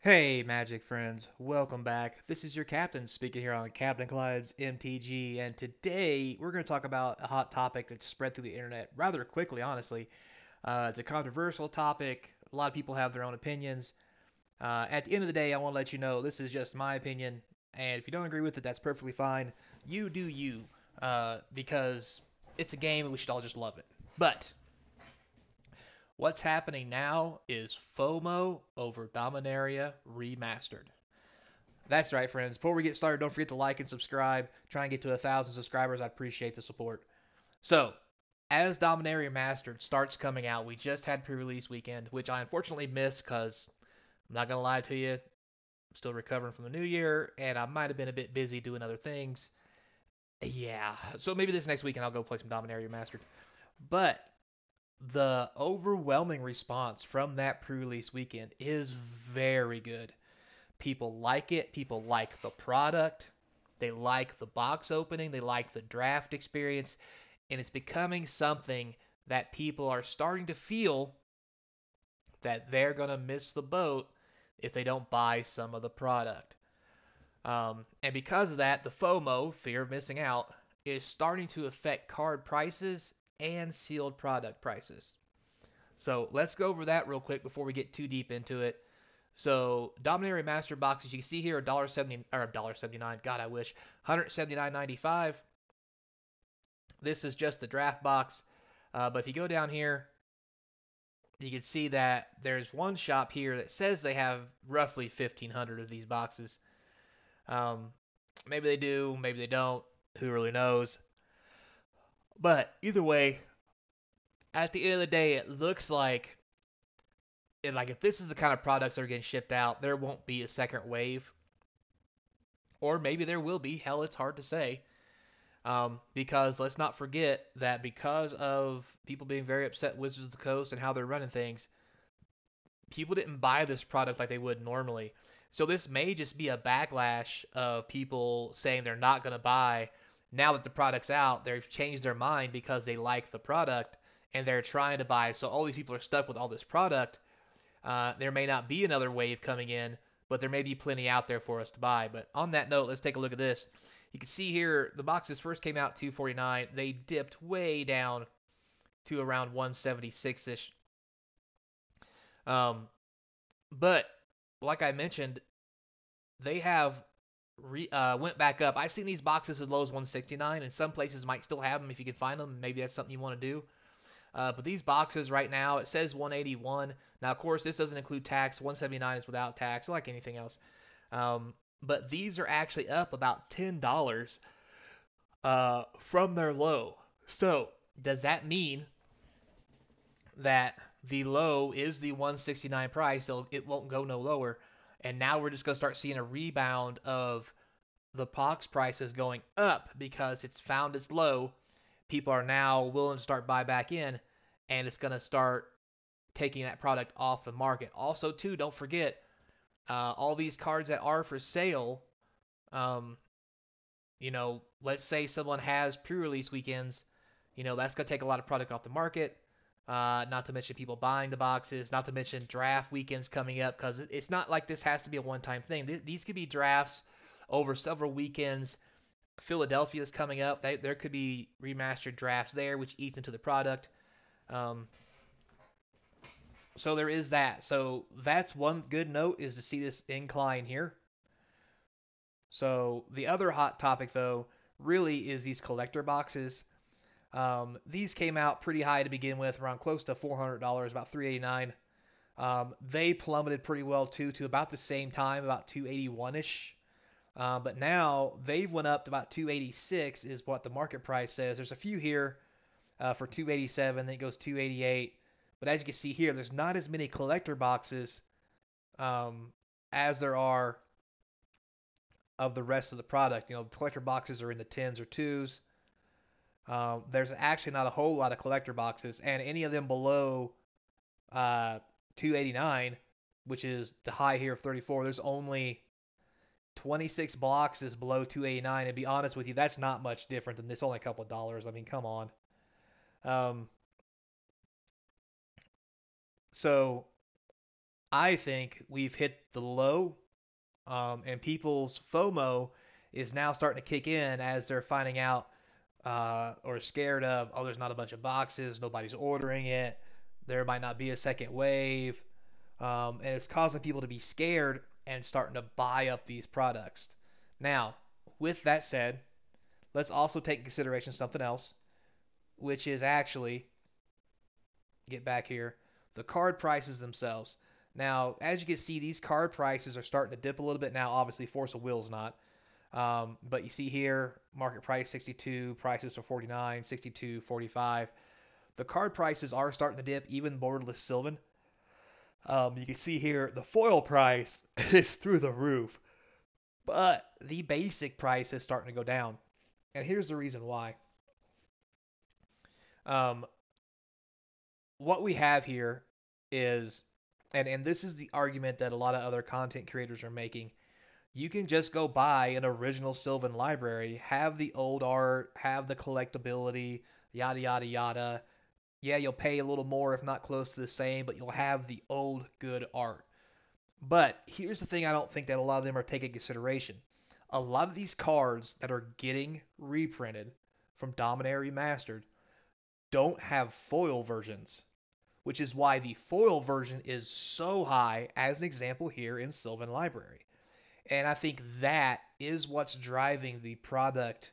Hey, Magic friends, welcome back. This is your captain speaking here on Captain Clyde's MTG, and today we're going to talk about a hot topic that's spread through the internet rather quickly, honestly. It's a controversial topic. A lot of people have their own opinions. At the end of the day, I want to let you know this is just my opinion, and if you don't agree with it, that's perfectly fine. You do you, because it's a game and we should all just love it. But what's happening now is FOMO over Dominaria remastered. That's right, friends. Before we get started, don't forget to like and subscribe. Try and get to 1,000 subscribers. I appreciate the support. So, as Dominaria Mastered starts coming out, we just had pre-release weekend, which I unfortunately missed because I'm not gonna lie to you, I'm still recovering from the new year, and I might have been a bit busy doing other things. Yeah, so maybe this next weekend I'll go play some Dominaria Mastered. But the overwhelming response from that pre-release weekend is very good. People like it. People like the product. They like the box opening. They like the draft experience. And it's becoming something that people are starting to feel that they're going to miss the boat if they don't buy some of the product. And because of that, the FOMO, fear of missing out, is starting to affect card prices and sealed product prices. So let's go over that real quick before we get too deep into it. So Dominaria Master boxes, you can see here $1.70 or $1.79. God, I wish 179.95. This is just the draft box. But if you go down here, you can see that there's one shop here that says they have roughly 1,500 of these boxes. Um, maybe they do, maybe they don't. Who really knows? But either way, at the end of the day, it looks like if this is the kind of products that are getting shipped out, there won't be a second wave, or maybe there will be. Hell, it's hard to say. Because let's not forget that because of people being very upset with Wizards of the Coast and how they're running things, people didn't buy this product like they would normally. So this may just be a backlash of people saying they're not going to buy. Now that the product's out, they've changed their mind because they like the product and they're trying to buy. So all these people are stuck with all this product. There may not be another wave coming in, but there may be plenty out there for us to buy. But on that note, let's take a look at this. You can see here the boxes first came out 249. They dipped way down to around 176 ish. Um, but like I mentioned, they have went back up. I've seen these boxes as low as 169, and some places might still have them if you can find them. Maybe that's something you want to do. But these boxes right now, it says 181. Now, of course, this doesn't include tax. 179 is without tax, like anything else. But these are actually up about $10 from their low. So, does that mean that the low is the 169 price? So it won't go no lower. And now we're just going to start seeing a rebound of the box prices going up because it's found its low. People are now willing to start buy back in, and it's going to start taking that product off the market. Also, too, don't forget all these cards that are for sale. Um, let's say someone has pre-release weekends. That's going to take a lot of product off the market. Not to mention people buying the boxes. Not to mention draft weekends coming up because it's not like this has to be a one-time thing. These could be drafts over several weekends. Philadelphia's coming up. There could be remastered drafts there, which eats into the product. Um, so there is that. So that's one good note is to see this incline here. So the other hot topic though really is these collector boxes. These came out pretty high to begin with, around close to $400, about $389. They plummeted pretty well too to about the same time, about 281ish. But now they've went up to about 286 is what the market price says. There's a few here for 287, then it goes 288. But as you can see here, there's not as many collector boxes as there are of the rest of the product. The collector boxes are in the tens or twos. There's actually not a whole lot of collector boxes, and any of them below 289, which is the high here of 34, there's only 26 boxes below 289. And to be honest with you, that's not much different than this. Only a couple of dollars. I mean, come on. Um, so I think we've hit the low, and people's FOMO is now starting to kick in as they're finding out or scared of, oh, there's not a bunch of boxes, nobody's ordering it, there might not be a second wave, and it's causing people to be scared and starting to buy up these products. Now, with that said, let's also take in consideration something else, which is actually, get back here, the card prices themselves. Now, as you can see, these card prices are starting to dip a little bit now. Obviously, Force of Will's not. But you see here, market price 62, prices for 49, 62, 45. The card prices are starting to dip, even borderless Sylvan. You can see here, the foil price is through the roof, but the basic price is starting to go down. And here's the reason why. Um, what we have here is, and this is the argument that a lot of other content creators are making. You can just go buy an original Sylvan library, have the old art, have the collectability, yada yada yada. Yeah, you'll pay a little more if not close to the same, but you'll have the old good art. But here's the thing I don't think that a lot of them are taking consideration. A lot of these cards that are getting reprinted from Dominaria Remastered don't have foil versions, which is why the foil version is so high, as an example here in Sylvan Library. And I think that is what's driving the product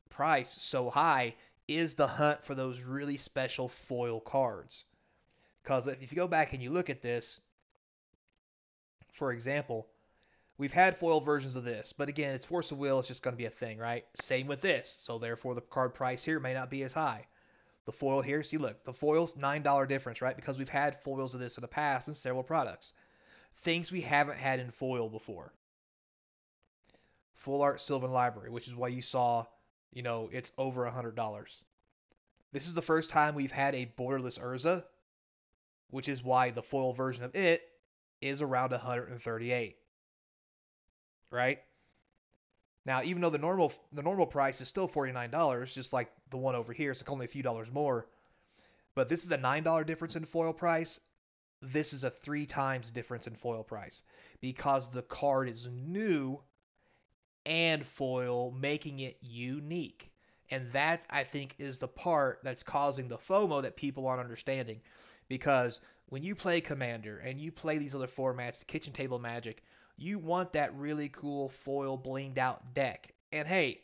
price so high, is the hunt for those really special foil cards. Because if you go back and you look at this, for example, we've had foil versions of this, but again, it's Force of Will, it's just going to be a thing, right? Same with this, so therefore the card price here may not be as high. The foil here, see look, the foil's $9 difference, right? Because we've had foils of this in the past in several products. Things we haven't had in foil before. Full art Sylvan Library, which is why you saw, it's over $100. This is the first time we've had a borderless Urza, which is why the foil version of it is around 138, right? Now, even though the normal price is still $49, just like the one over here, so it's only a few dollars more. But this is a $9 difference in foil price. This is a 3 times difference in foil price because the card is new and foil, making it unique. And that, I think, is the part that's causing the FOMO that people aren't understanding. Because when you play Commander and you play these other formats, kitchen table Magic, you want that really cool foil blinged out deck. And hey,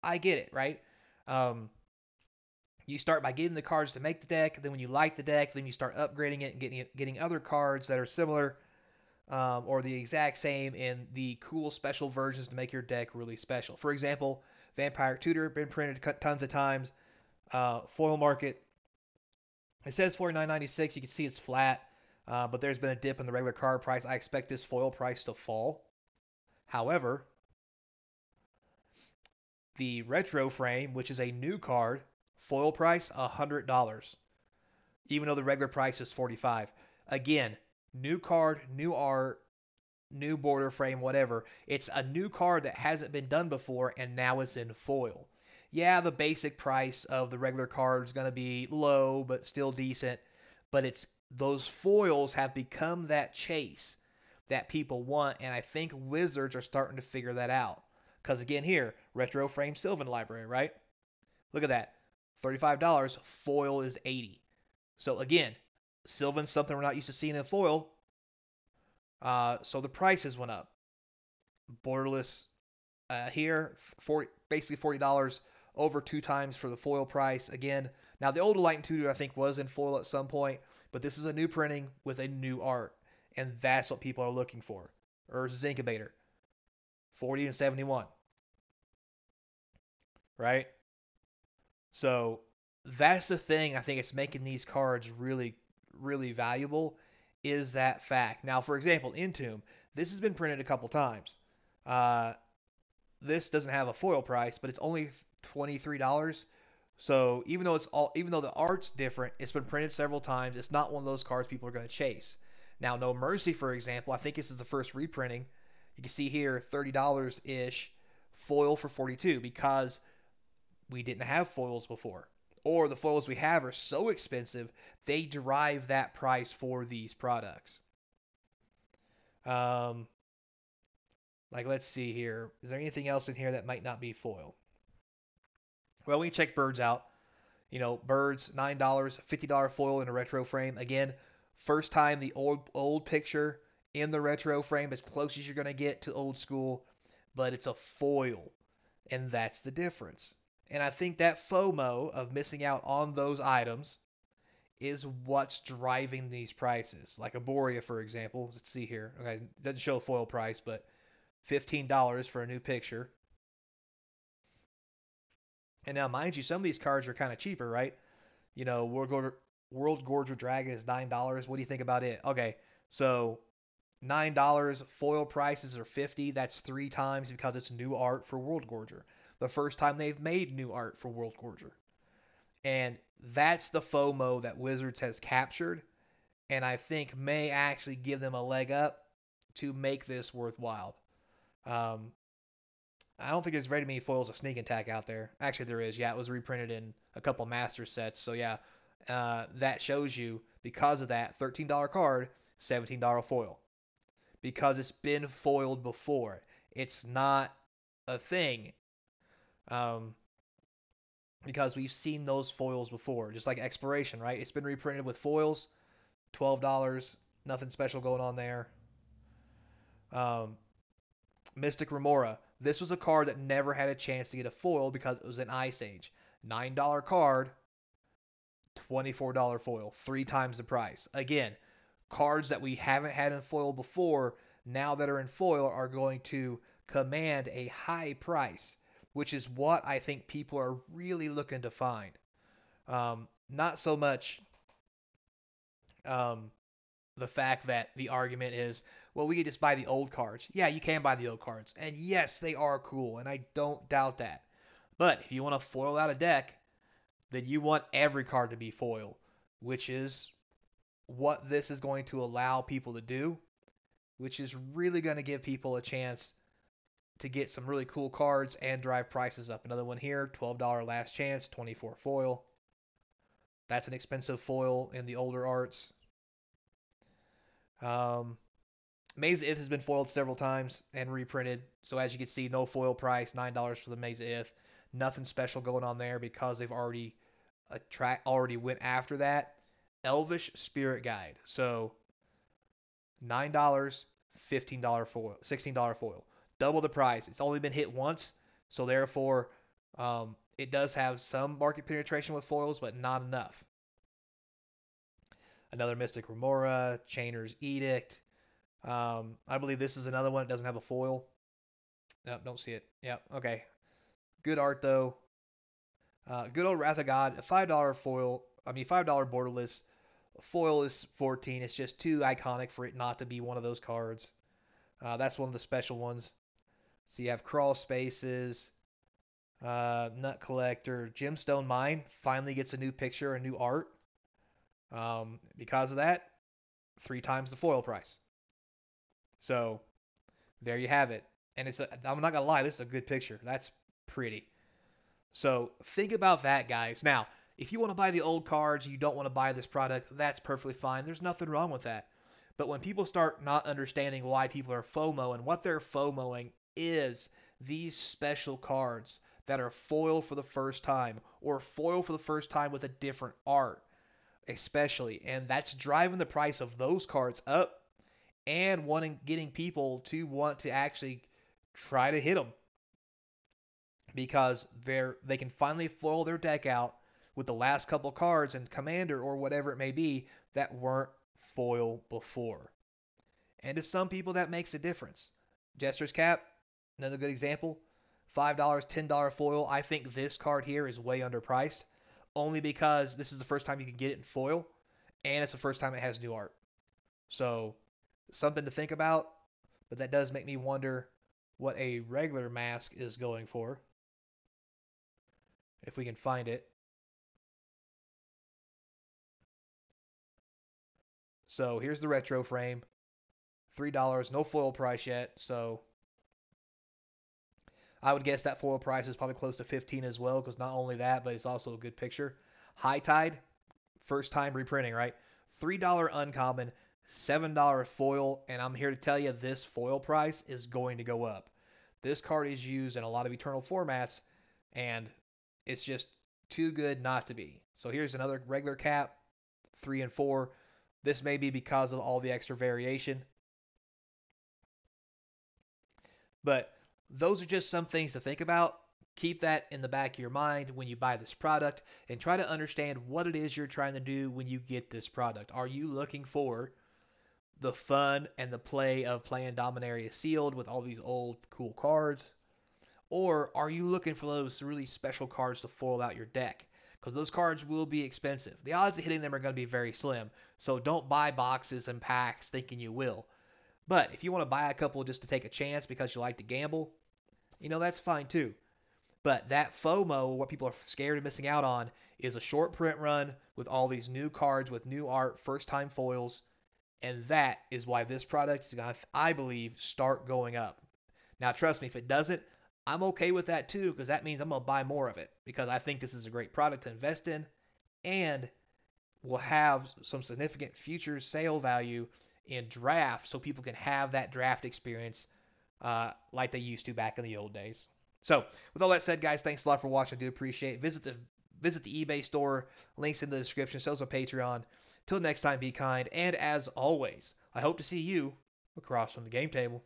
I get it, right? Um, you start by getting the cards to make the deck, then when you like the deck, then you start upgrading it and getting other cards that are similar or the exact same in the cool special versions to make your deck really special. For example, Vampire Tutor, been printed tons of times. Foil market, it says 49.96. You can see it's flat, but there's been a dip in the regular card price. I expect this foil price to fall. However, the retro frame, which is a new card, foil price $100, even though the regular price is 45. Again, new card, new art, new border frame, whatever. It's a new card that hasn't been done before, and now it's in foil. Yeah, the basic price of the regular card is going to be low, but still decent. But it's those foils have become that chase that people want, and I think Wizards are starting to figure that out. Because again, here, retro frame Sylvan Library, right? Look at that, $35. Foil is $80. So again, Sylvan's something we're not used to seeing in foil. So the prices went up. Borderless here, basically $40, over 2 times for the foil price. Again, now the older Light and Tutor I think was in foil at some point, but this is a new printing with a new art, and that's what people are looking for. Urza's Incubator, 40 and 71, right? So that's the thing I think it's making these cards really, really valuable, is that fact. Now, for example, Entomb, this has been printed a couple times. Uh, this doesn't have a foil price, but it's only $23. So even though the art's different, it's been printed several times. It's not one of those cards people are going to chase. Now, No Mercy, for example, I think this is the first reprinting. You can see here $30 ish, foil for 42 because we didn't have foils before. or the foils we have are so expensive they drive that price for these products. Um, like let's see here. Is there anything else in here that might not be foil? Well, we check birds out. You know, birds $9, $50 foil in a retro frame. Again, first time the old picture in the retro frame, as close as you're gonna get to old school, but it's a foil, and that's the difference. And I think that FOMO of missing out on those items is what's driving these prices. Like a Borea, for example. Let's see here. Okay, it doesn't show a foil price, but $15 for a new picture. And now, mind you, some of these cards are kind of cheaper, right? You know, World Gorger Dragon is $9. What do you think about it? Okay, so $9 foil prices are 50. That's 3 times because it's new art for World Gorger. The first time they've made new art for World Gorger. And that's the FOMO that Wizards has captured, and I think may actually give them a leg up to make this worthwhile. Um, I don't think there's very many foils of Sneak Attack out there. Actually, there is. Yeah, it was reprinted in a couple master sets. So yeah, that shows you because of that $13 card, $17 foil because it's been foiled before. It's not a thing. Um, because we've seen those foils before, just like Exploration, right? It's been reprinted with foils, $12, nothing special going on there. Um, Mystic Remora. This was a card that never had a chance to get a foil because it was an Ice Age. $9 card, $24 foil, 3 times the price. Again, cards that we haven't had in foil before, now that are in foil, are going to command a high price, which is what I think people are really looking to find. Not so much um, the fact that the argument is, well, we could just buy the old cards. Yeah, you can buy the old cards. And yes, they are cool, and I don't doubt that. But if you want to foil out a deck, then you want every card to be foil, which is what this is going to allow people to do, which is really going to give people a chance to get some really cool cards and drive prices up. Another one here, $12 last chance, 24 foil. That's an expensive foil in the older arts. Um, Mesa Ith has been foiled several times and reprinted. So as you can see, no foil price, $9 for the Mesa Ith. Nothing special going on there because they've already went after that. Elvish Spirit Guide. So $9, $15 foil, $16 foil. Double the price. It's only been hit once, so therefore it does have some market penetration with foils, but not enough. Another Mystic Remora, Chainer's Edict. I believe this is another one that doesn't have a foil. Nope, don't see it. Yep, okay. Good art though. Good old Wrath of God, a $5 foil. I mean $5 borderless. Foil is 14. It's just too iconic for it not to be one of those cards. That's one of the special ones. So you have Crawl Spaces, Nut Collector, Gemstone Mine finally gets a new picture, a new art. Because of that, 3 times the foil price. So there you have it. And I'm not gonna lie, this is a good picture. That's pretty. So think about that, guys. Now, if you want to buy the old cards, you don't want to buy this product, that's perfectly fine. There's nothing wrong with that. But when people start not understanding why people are FOMO and what they're FOMOing is these special cards that are foil for the first time or foil for the first time with a different art, especially. And that's driving the price of those cards up and getting people to want to actually try to hit them because they can finally foil their deck out with the last couple cards in Commander or whatever it may be that weren't foil before. And to some people that makes a difference. Jester's Cap, another good example. $5, $10 foil. I think this card here is way underpriced. Only because this is the first time you can get it in foil. And it's the first time it has new art. So, something to think about. But that does make me wonder what a regular mask is going for. If we can find it. So here's the retro frame. $3, no foil price yet. So I would guess that foil price is probably close to 15 as well, because not only that, but it's also a good picture. High Tide, first time reprinting, right? $3 uncommon, $7 foil, and I'm here to tell you this foil price is going to go up. This card is used in a lot of Eternal formats, and it's just too good not to be. So here's another regular cap, 3 and 4. This may be because of all the extra variation, but those are just some things to think about. Keep that in the back of your mind when you buy this product and try to understand what it is you're trying to do when you get this product. Are you looking for the fun and the play of playing Dominaria sealed with all these old cool cards? Or are you looking for those really special cards to foil out your deck? Because those cards will be expensive. The odds of hitting them are going to be very slim. So don't buy boxes and packs thinking you will. But if you want to buy a couple just to take a chance because you like to gamble, that's fine too. But that FOMO, what people are scared of missing out on, is a short print run with all these new cards with new art, first time foils, and that is why this product is going to, I believe, start going up. Now, trust me, if it doesn't, I'm okay with that too, because that means I'm going to buy more of it, because I think this is a great product to invest in, and will have some significant future sale value in draft, so people can have that draft experience like they used to back in the old days. So, with all that said, guys, thanks a lot for watching. I do appreciate it. Visit the eBay store. Links in the description. So is my Patreon. Till next time, be kind. And as always, I hope to see you across from the game table.